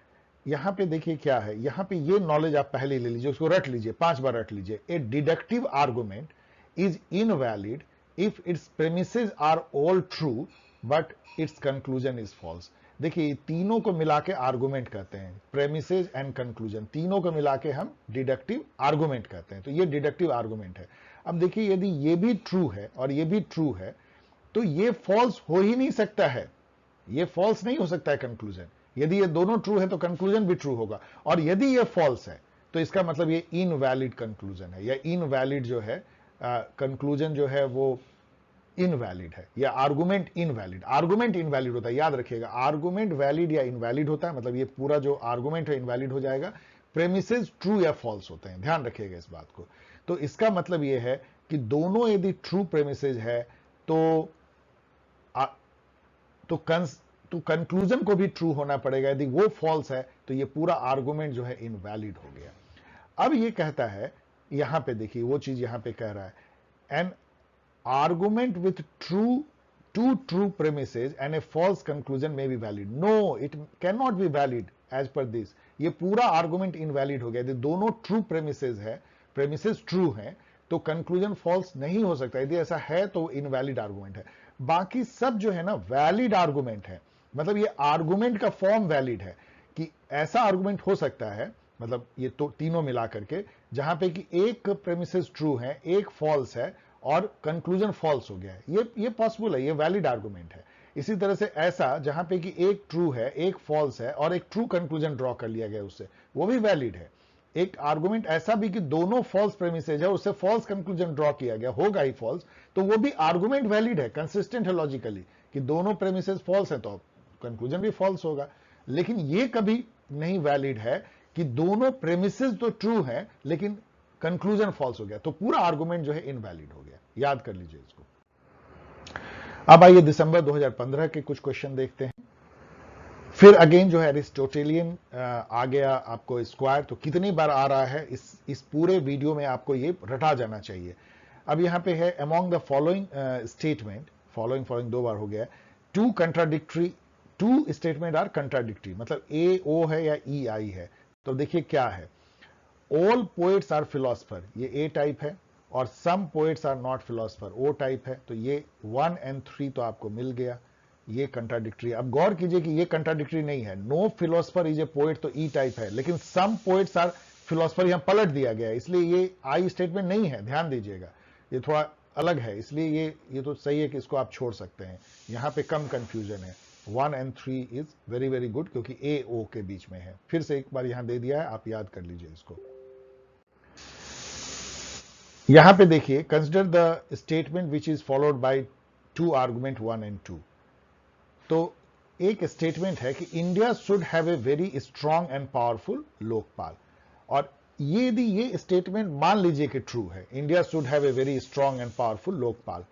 [SPEAKER 1] यहां पे देखिए क्या है, यहां पे ये नॉलेज आप पहले ले लीजिए, उसको रट लीजिए, 5 बार रट लीजिए। A deductive argument is invalid if its premises are all true but its conclusion is false. देखिए, तीनों को मिला के आर्गुमेंट कहते हैं, प्रेमिसेस एंड कंक्लूजन, तीनों को मिला के हम डिडक्टिव आर्गुमेंट कहते हैं, तो ये डिडक्टिव आर्गुमेंट है। अब देखिए, यदि ये भी ट्रू है और ये भी ट्रू है तो ये फॉल्स हो ही नहीं सकता है, ये फॉल्स नहीं हो सकता है कंक्लूजन। यदि ये दोनों ट्रू है तो कंक्लूजन भी ट्रू होगा, और यदि ये फॉल्स है तो इसका मतलब ये इनवैलिड कंक्लूजन है, या इनवैलिड जो है कंक्लूजन जो है वो इनवैलिड है, या आर्गुमेंट इनवैलिड होता है। याद रखिएगा, आर्गुमेंट वैलिड या इनवैलिड होता है, मतलब ये पूरा जो आर्गुमेंट है इनवैलिड हो जाएगा। प्रेमिसेस ट्रू या फॉल्स होते हैं, ध्यान रखिएगा इस बात को। तो इसका मतलब ये है कि दोनों यदि ट्रू प्रेमिसेस है तो कंक्लूजन को भी ट्रू होना पड़ेगा, यदि वो फॉल्स है तो ये पूरा आर्गुमेंट जो है इनवैलिड हो गया। अब ये कहता है, यहां पे देखिए वो चीज यहां पे कह रहा है, N argument with two true premises and a false conclusion may be valid. No, it cannot be valid as per this. ये पूरा argument invalid हो गया। यदि दोनों true premises है, premises true हैं, तो conclusion false नहीं हो सकता। यदि ऐसा है तो invalid argument है। बाकी सब जो है ना valid argument है, मतलब ये argument का form valid है। ऐसा आर्गुमेंट हो सकता है, मतलब ये तो तीनों मिला करके, जहां पे कि एक प्रेमिसेस ट्रू है, एक फॉल्स है और कंक्लूजन फॉल्स हो गया है, ये पॉसिबल है, ये वैलिड आर्गुमेंट है। इसी तरह से ऐसा जहां पे कि एक ट्रू है, एक फॉल्स है और एक ट्रू कंक्लूजन ड्रॉ कर लिया गया उससे, वो भी वैलिड है। एक आर्गुमेंट ऐसा भी कि दोनों फॉल्स प्रेमिसेज है, उससे फॉल्स कंक्लूजन ड्रॉ किया गया, होगा ही फॉल्स, तो वो भी आर्गुमेंट वैलिड है, कंसिस्टेंट है लॉजिकली, कि दोनों प्रेमिसेज फॉल्स है तो कंक्लूजन भी फॉल्स होगा। लेकिन ये कभी नहीं वैलिड है कि दोनों प्रेमिसेस तो ट्रू है लेकिन कंक्लूजन फॉल्स हो गया, तो पूरा आर्गुमेंट जो है इनवैलिड हो गया। याद कर लीजिए इसको। अब आइए दिसंबर 2015 के कुछ क्वेश्चन देखते हैं। फिर अगेन जो है एरिस्टोटेलियन आ गया आपको स्क्वायर, तो कितनी बार आ रहा है इस पूरे वीडियो में आपको ये रटा जाना चाहिए। अब यहां पे है among the following statement, following दो बार हो गया, two contradictory, two statement are contradictory, मतलब ए ओ है या ई आई है। तो देखिए क्या है, ऑल पोएट्स आर फिलोसफर, ये ए टाइप है, और some poets are not philosopher, O type है। तो ये 1 और 3 तो आपको मिल गया, ये कंट्राडिक्टरी। अब गौर कीजिए कि ये कंट्राडिक्टरी नहीं है, no philosopher is a poet तो ई टाइप है, लेकिन सम पोएट्स आर फिलोसफर यहां पलट दिया गया है, इसलिए ये आई स्टेटमेंट नहीं है, ध्यान दीजिएगा, ये थोड़ा अलग है, इसलिए ये तो सही है कि इसको आप छोड़ सकते हैं, यहां पे कम कंफ्यूजन है। 1 और 3 इज वेरी वेरी गुड, क्योंकि ए ओ के बीच में है। फिर से एक बार यहां दे दिया है, आप याद कर लीजिए इसको। यहां पे देखिए, consider the statement which is followed by two argument 1 और 2। तो एक स्टेटमेंट है कि India should have a very strong and powerful Lokpal, और ये यदि ये स्टेटमेंट मान लीजिए कि ट्रू है, India should have a very strong and powerful Lokpal,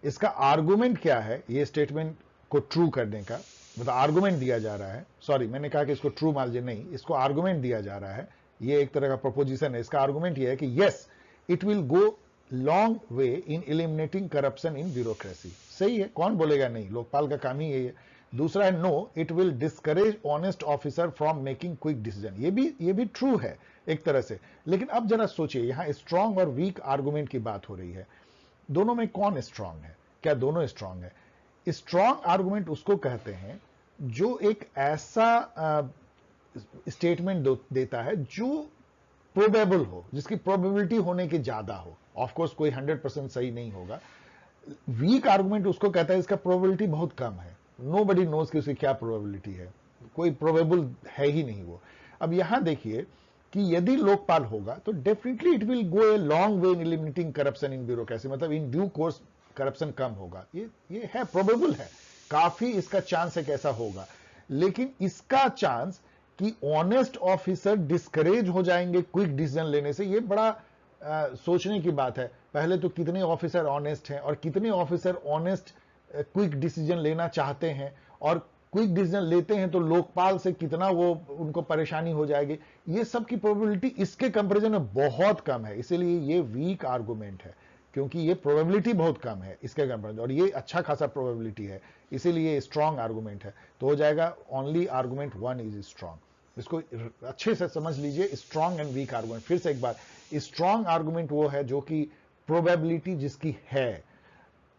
[SPEAKER 1] इसका आर्गुमेंट क्या है ये स्टेटमेंट को ट्रू करने का, मतलब आर्गुमेंट दिया जा रहा है, सॉरी मैंने कहा कि इसको ट्रू मान लीजिए, नहीं, इसको आर्गुमेंट दिया जा रहा है, ये एक तरह का प्रपोजिशन है। इसका आर्गुमेंट ये है कि yes it will go long way in eliminating corruption in bureaucracy. सही है, कौन बोलेगा नहीं, लोकपाल का काम ही यही है। दूसरा है no it will discourage honest officer from making quick decision, ये भी ट्रू है एक तरह से। लेकिन अब जरा सोचिए, यहां स्ट्रांग और वीक आर्गुमेंट की बात हो रही है, दोनों में कौन स्ट्रांग है, क्या दोनों स्ट्रांग है? स्ट्रांग आर्गुमेंट उसको कहते हैं जो एक ऐसा स्टेटमेंट देता है जो प्रोबेबल हो, जिसकी प्रोबेबिलिटी होने की ज्यादा हो। ऑफ कोर्स कोई 100% सही नहीं होगा। वीक आर्गुमेंट उसको कहता है इसका प्रोबेबिलिटी बहुत कम है, नोबडी नोज कि उसकी क्या प्रोबेबिलिटी है, कोई प्रोबेबल है ही नहीं वो। अब यहां देखिए कि यदि लोकपाल होगा तो definitely it will go a long way in eliminating corruption in bureaucracy, मतलब इन ड्यू कोर्स करप्शन कम होगा, ये है, प्रोबेबल है, काफी इसका चांस है कि ऐसा होगा। लेकिन इसका चांस कि ऑनेस्ट ऑफिसर डिस्करेज हो जाएंगे क्विक डिसीजन लेने से, ये बड़ा सोचने की बात है। पहले तो कितने ऑफिसर ऑनेस्ट हैं और कितने ऑफिसर ऑनेस्ट क्विक डिसीजन लेना चाहते हैं, और क्विक डिसीजन लेते हैं तो लोकपाल से कितना वो उनको परेशानी हो जाएगी, ये सब की प्रोबेबिलिटी इसके कंपैरिजन में बहुत कम है। इसीलिए ये वीक आर्गुमेंट है, क्योंकि ये प्रोबेबिलिटी बहुत कम है इसके कंपैरिजन, और ये अच्छा खासा प्रोबेबिलिटी है, इसीलिए स्ट्रांग आर्गुमेंट है। तो हो जाएगा ओनली आर्गुमेंट 1 इज स्ट्रांग। इसको अच्छे से समझ लीजिए, स्ट्रांग एंड वीक आर्गुमेंट। फिर से एक बार, स्ट्रांग आर्गुमेंट वो है जो कि प्रोबेबिलिटी जिसकी है,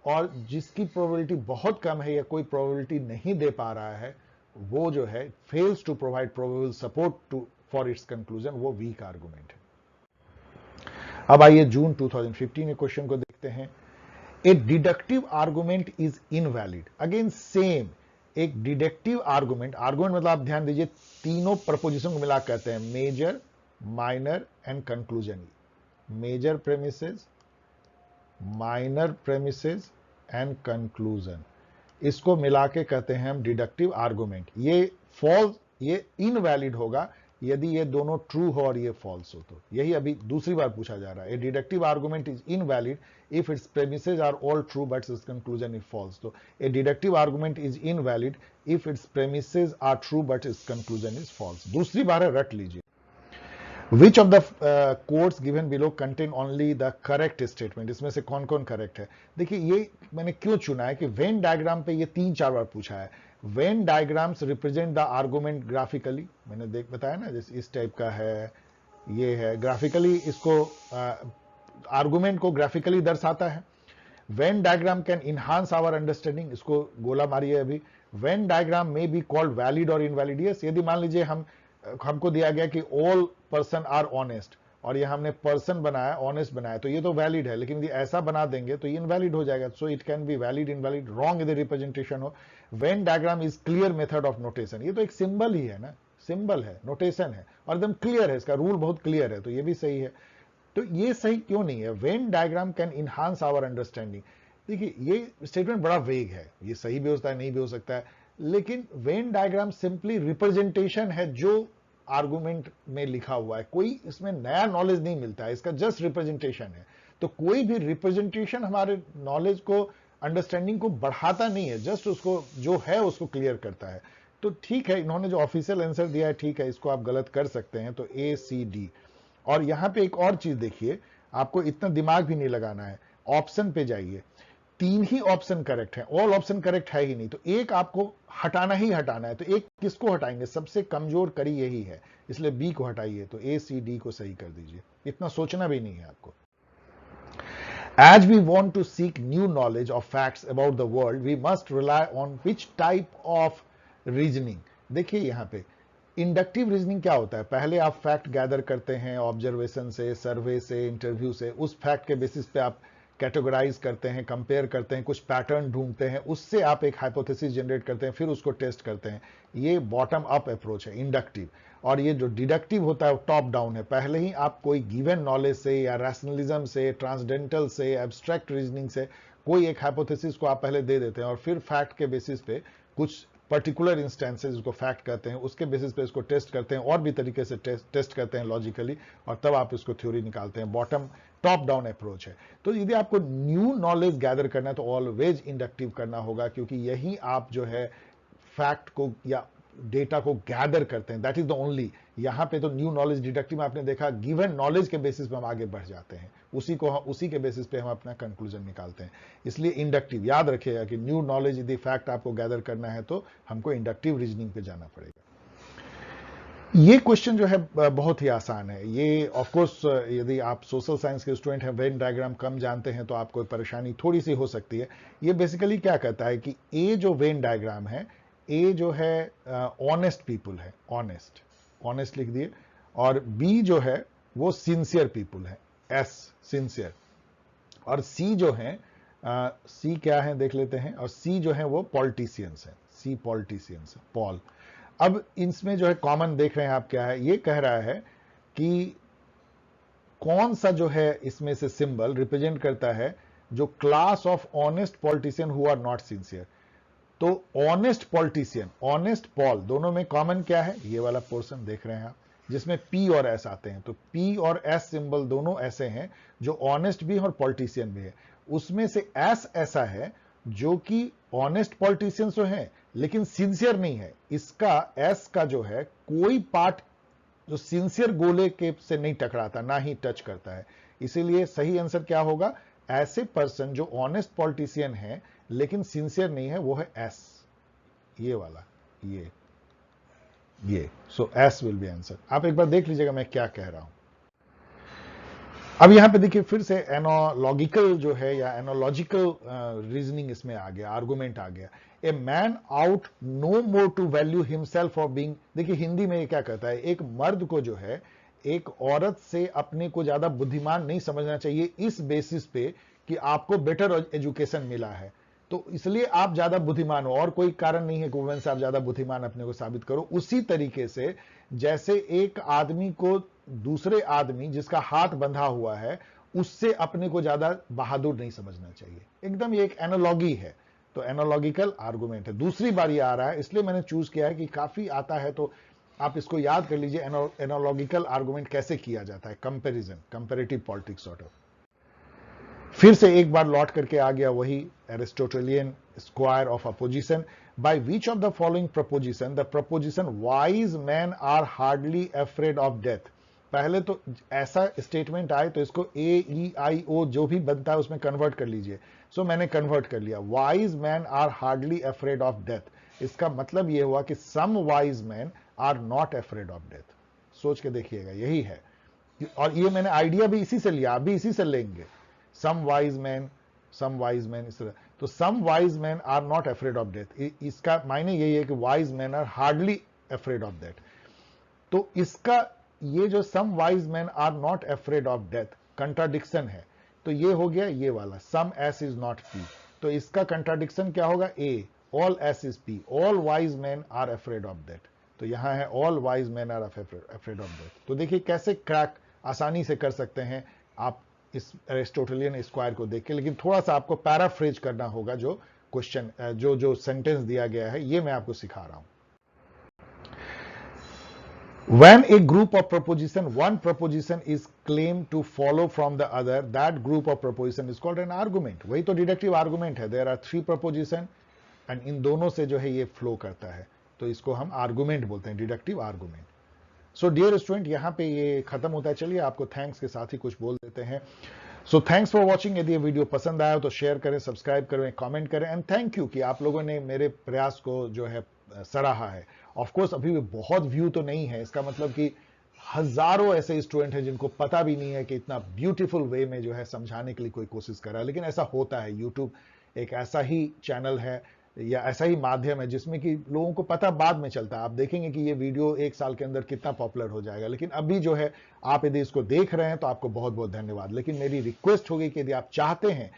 [SPEAKER 1] और जिसकी प्रोबेबिलिटी बहुत कम है या कोई प्रोबेबिलिटी नहीं दे पा रहा है, वो जो है fails to provide probable support to for its conclusion, वो वीक आर्गुमेंट है। अब आइए जून 2015 के क्वेश्चन को देखते हैं। A deductive argument is invalid, again same, एक डिडक्टिव आर्गुमेंट मतलब आप ध्यान दीजिए तीनों प्रपोजिशन को मिला कहते हैं major, minor and conclusion. Major premises, minor premises and conclusion, इसको मिला के कहते हैं हम डिडक्टिव आर्गुमेंट। ये फॉल्स, ये इनवैलिड होगा यदि ये दोनों ट्रू हो और ये फॉल्स हो। तो यही अभी दूसरी बार पूछा जा रहा है, A deductive argument is invalid if its premises are all true but its conclusion is false. So a deductive argument is invalid if its premises are true but its conclusion is false. दूसरी बार है, रट लीजिए। Which of the quotes given below contain only the correct statement? इसमें से कौन कौन करेक्ट है? देखिए ये मैंने क्यों चुना है कि वेन डायग्राम पे ये 3-4 बार पूछा है। Venn diagrams represent the argument graphically, मैंने बताया ना, जैसे इस टाइप का है, ये है ग्राफिकली, इसको आर्गुमेंट को ग्राफिकली दर्शाता है। Venn diagram can enhance our understanding, इसको गोला मारिए अभी। वेन डायग्राम में बी कॉल्ड वैलिड और इनवैलिड, यस, यदि मान लीजिए हम हमको दिया गया कि ऑल पर्सन आर ऑनेस्ट, और ये हमने पर्सन बनाया, ऑनेस्ट बनाया, तो ये तो वैलिड है, लेकिन यदि ऐसा बना देंगे तो ये इनवैलिड हो जाएगा. So it can be valid, invalid, wrong यदि रिप्रेजेंटेशन हो. Venn diagram is clear method of notation, ये तो एक सिंबल ही है ना, सिंबल है, नोटेशन है, और एकदम क्लियर है, इसका रूल बहुत क्लियर है, तो ये भी सही है. तो ये सही क्यों नहीं है? Venn diagram can enhance our understanding. देखिए ये स्टेटमेंट बड़ा वेग है, ये सही भी हो सकता है, नहीं भी हो सकता है, लेकिन वेन डायग्राम सिंपली रिप्रेजेंटेशन है जो आर्गुमेंट में लिखा हुआ है, कोई इसमें नया नॉलेज नहीं मिलता है, इसका जस्ट रिप्रेजेंटेशन है. तो कोई भी रिप्रेजेंटेशन हमारे नॉलेज को, अंडरस्टैंडिंग को बढ़ाता नहीं है, जस्ट उसको जो है उसको क्लियर करता है. तो ठीक है, इन्होंने जो ऑफिशियल आंसर दिया है ठीक है, इसको आप गलत कर सकते हैं, तो ए सी डी. और यहां पे एक और चीज देखिए, आपको इतना दिमाग भी नहीं लगाना है, ऑप्शन पे जाइए, 3 ही ऑप्शन करेक्ट है, ऑल ऑप्शन करेक्ट है ही नहीं, तो एक आपको हटाना ही हटाना है. तो एक किसको हटाएंगे? सबसे कमजोर कड़ी यही है, इसलिए बी को हटाइए, तो ए सी डी को सही कर दीजिए, इतना सोचना भी नहीं है आपको. As we want to seek new knowledge of facts about the world, we must rely on which type of reasoning. देखिए यहां पे इंडक्टिव रीजनिंग क्या होता है? पहले आप फैक्ट गैदर करते हैं ऑब्जर्वेशन से, सर्वे से, इंटरव्यू से, उस फैक्ट के बेसिस पे आप कैटेगराइज करते हैं, कंपेयर करते हैं, कुछ पैटर्न ढूंढते हैं, उससे आप एक हाइपोथेसिस जनरेट करते हैं, फिर उसको टेस्ट करते हैं. ये बॉटम अप अप्रोच है, इंडक्टिव. और ये जो डिडक्टिव होता है वो टॉप डाउन है, पहले ही आप कोई गिवन नॉलेज से या रैशनलिज्म से, ट्रांसडेंटल से, एब्स्ट्रैक्ट रीजनिंग से कोई एक हाइपोथेसिस को आप पहले दे देते हैं, और फिर फैक्ट के बेसिस पे कुछ पर्टिकुलर इंस्टेंसेस उसको फैक्ट कहते हैं, उसके बेसिस पे इसको टेस्ट करते हैं, और भी तरीके से टेस्ट करते हैं लॉजिकली, और तब आप इसको थ्योरी निकालते हैं. बॉटम टॉप डाउन अप्रोच है. तो यदि आपको न्यू नॉलेज गैदर करना है तो ऑलवेज इंडक्टिव करना होगा, क्योंकि यही आप जो है फैक्ट को या डेटा को गैदर करते हैं, दैट इज द ओनली. यहां पे तो न्यू नॉलेज, डिडक्टिव में आपने देखा गिवन नॉलेज के बेसिस पे हम आगे बढ़ जाते हैं, उसी के बेसिस पे हम अपना कंक्लूजन निकालते हैं. इसलिए इंडक्टिव याद रखिएगा कि न्यू नॉलेज यदि फैक्ट आपको गैदर करना है तो हमको इंडक्टिव रीजनिंग पे जाना पड़ेगा. ये क्वेश्चन जो है बहुत ही आसान है. ये ऑफ कोर्स यदि आप सोशल साइंस के स्टूडेंट हैं, वेन डायग्राम कम जानते हैं तो आपको परेशानी थोड़ी सी हो सकती है. ये बेसिकली क्या कहता है कि ए जो वेन डायग्राम है, ए जो है ऑनेस्ट पीपुल है, ऑनेस्ट लिख दिए, और बी जो है वो सिंसियर पीपुल है, एस सिंसियर, और सी जो है सी क्या है देख लेते हैं, और सी जो है वो पॉलिटिशियंस है, सी पॉलिटिशियंस है, पॉल. अब इसमें जो है कॉमन देख रहे हैं आप क्या है, ये कह रहा है कि कौन सा जो है इसमें से सिंबल रिप्रेजेंट करता है जो class of honest politician who are not sincere. तो ऑनेस्ट पॉलिटिशियन, ऑनेस्ट पॉल, दोनों में कॉमन क्या है? ये वाला पोर्शन देख रहे हैं आप, जिसमें पी और एस आते हैं. तो पी और एस सिंबल दोनों ऐसे हैं जो ऑनेस्ट भी है और पॉलिटिशियन भी है. उसमें से एस ऐसा है जो कि ऑनेस्ट पॉलिटिशियंस तो हैं लेकिन सिंसियर नहीं है. इसका एस का जो है कोई पार्ट जो सिंसियर गोले के से नहीं टकराता, ना ही टच करता है. इसीलिए सही आंसर क्या होगा? ऐसे पर्सन जो ऑनेस्ट पॉलिटिशियन है लेकिन सिंसियर नहीं है, वो है एस, ये वाला, ये. सो एस विल बी आंसर. आप एक बार देख लीजिएगा मैं क्या कह रहा हूं. अब यहां पे देखिए फिर से एनोलॉजिकल जो है या एनोलॉजिकल रीजनिंग इसमें आ गया, आर्गुमेंट आ गया. A man ought no more to value himself of being. देखिए हिंदी में ये क्या कहता है, एक मर्द को जो है एक औरत से अपने को ज्यादा बुद्धिमान नहीं समझना चाहिए इस बेसिस पे कि आपको बेटर एजुकेशन मिला है, तो इसलिए आप ज्यादा बुद्धिमान हो, और कोई कारण नहीं है कि वुमेन से आप ज्यादा बुद्धिमान अपने को साबित करो. उसी तरीके से जैसे एक आदमी को दूसरे आदमी जिसका हाथ बंधा हुआ है उससे अपने को ज्यादा बहादुर नहीं समझना चाहिए. एकदम ये एक एनालॉगी है, तो एनालॉजिकल आर्गुमेंट है. दूसरी बार ये आ रहा है, इसलिए मैंने चूज किया है कि काफी आता है, तो आप इसको याद कर लीजिए एनालॉजिकल आर्गुमेंट कैसे किया जाता है, comparison, comparative politics sort of. फिर से एक बार लौट करके आ गया वही Aristotelian square of opposition. By which of the following proposition the proposition wise man are hardly afraid of death. पहले तो ऐसा स्टेटमेंट आए तो इसको AEIO जो भी बनता है उसमें कन्वर्ट कर लीजिए. सो मैंने कन्वर्ट कर लिया, wise man are hardly afraid of death. इसका मतलब यह हुआ कि some wise man are not afraid of death. सोच के देखिएगा, यही है. और ये मैंने आइडिया भी इसी से लिया, आप भी इसी से लेंगे. सम वाइज मैन इस तरह. तो some wise man are not afraid of death, इसका मायने यही है कि wise man are hardly afraid of death. तो इसका ये जो some wise man are not afraid of death contradiction है, तो ये हो गया ये वाला some S is not P, तो इसका कंट्राडिक्शन क्या होगा, A all S is P, all wise man are afraid of death, तो यहां है all wise man are afraid of death. तो देखिए कैसे क्रैक आसानी से कर सकते हैं आप इस एरिस्टोटेलियन स्क्वायर को देख के, लेकिन थोड़ा सा आपको पैराफ्रेज करना होगा जो क्वेश्चन जो सेंटेंस दिया गया है, ये मैं आपको सिखा रहा हूं। When a group of proposition, one proposition is claimed to follow from the other, that group of proposition is called an argument. वही तो डिडक्टिव आर्गुमेंट है, there are three proposition and इन दोनों से जो है ये फ्लो करता है, तो इसको हम आर्गुमेंट बोलते हैं, deductive argument. So dear student, यहाँ पे ये खत्म होता है। चलिए आपको थैंक्स के साथ ही कुछ बोल देते हैं। So thanks for watching. यदि ये वीडियो पसंद आया तो शेयर करें, सब्सक्राइब करें, कमेंट करें, एंड थैंक यू कि आप लोगों ने मेरे प्रयास को जो है सराहा है। ऑफ कोर्स अभी भी बहुत व्यू तो नहीं है, इसका मतलब कि हजारों ऐसे स्टूडेंट हैं जिनको पता भी नहीं है कि इतना ब्यूटीफुल वे में जो है समझाने के लिए कोई कोशिश कर रहा है, लेकिन ऐसा होता है। यूट्यूब एक ऐसा ही चैनल है या ऐसा ही माध्यम है जिसमें कि लोगों को पता बाद में चलता है। आप देखेंगे कि ये वीडियो 1 साल के अंदर कितना पॉपुलर हो जाएगा, लेकिन अभी जो है आप यदि इसको देख रहे हैं तो आपको बहुत बहुत धन्यवाद। लेकिन मेरी रिक्वेस्ट होगी कि यदि आप चाहते हैं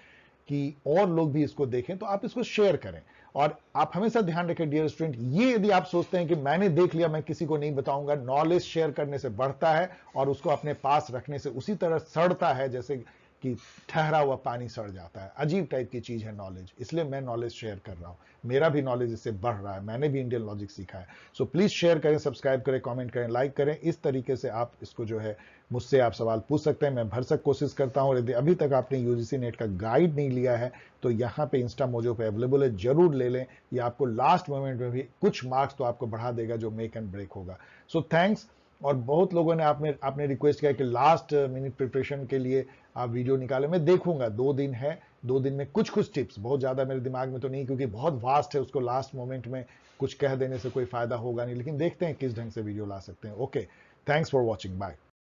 [SPEAKER 1] कि और लोग भी इसको देखें तो आप इसको शेयर करें। और आप हमेशा ध्यान रखें डियर स्टूडेंट, ये यदि आप सोचते हैं कि मैंने देख लिया मैं किसी को नहीं बताऊंगा, नॉलेज शेयर करने से बढ़ता है और उसको अपने पास रखने से उसी तरह सड़ता है जैसे कि ठहरा हुआ पानी सड़ जाता है। अजीब टाइप की चीज है नॉलेज, इसलिए मैं नॉलेज शेयर कर रहा हूं। मेरा भी नॉलेज इससे बढ़ रहा है, मैंने भी इंडियन लॉजिक सीखा है। सो प्लीज शेयर करें, सब्सक्राइब करें, कमेंट करें, लाइक करें। इस तरीके से आप इसको जो है मुझसे आप सवाल पूछ सकते हैं, मैं भरसक कोशिश करता हूं। और यदि अभी तक आपने यूजीसी नेट का गाइड नहीं लिया है तो यहाँ पे इंस्टा मोजो पे अवेलेबल है, जरूर ले लें। ये आपको लास्ट मोमेंट में भी कुछ मार्क्स तो आपको बढ़ा देगा जो मेक एंड ब्रेक होगा। So thanks. और बहुत लोगों ने आपने रिक्वेस्ट किया कि लास्ट मिनट प्रिपरेशन के लिए आप वीडियो निकालें। मैं देखूंगा, 2 दिन है, 2 दिन में कुछ कुछ टिप्स, बहुत ज्यादा मेरे दिमाग में तो नहीं क्योंकि बहुत वास्ट है, उसको लास्ट मोमेंट में कुछ कह देने से कोई फायदा होगा नहीं, लेकिन देखते हैं किस ढंग से वीडियो ला सकते हैं। Okay, thanks for watching, bye.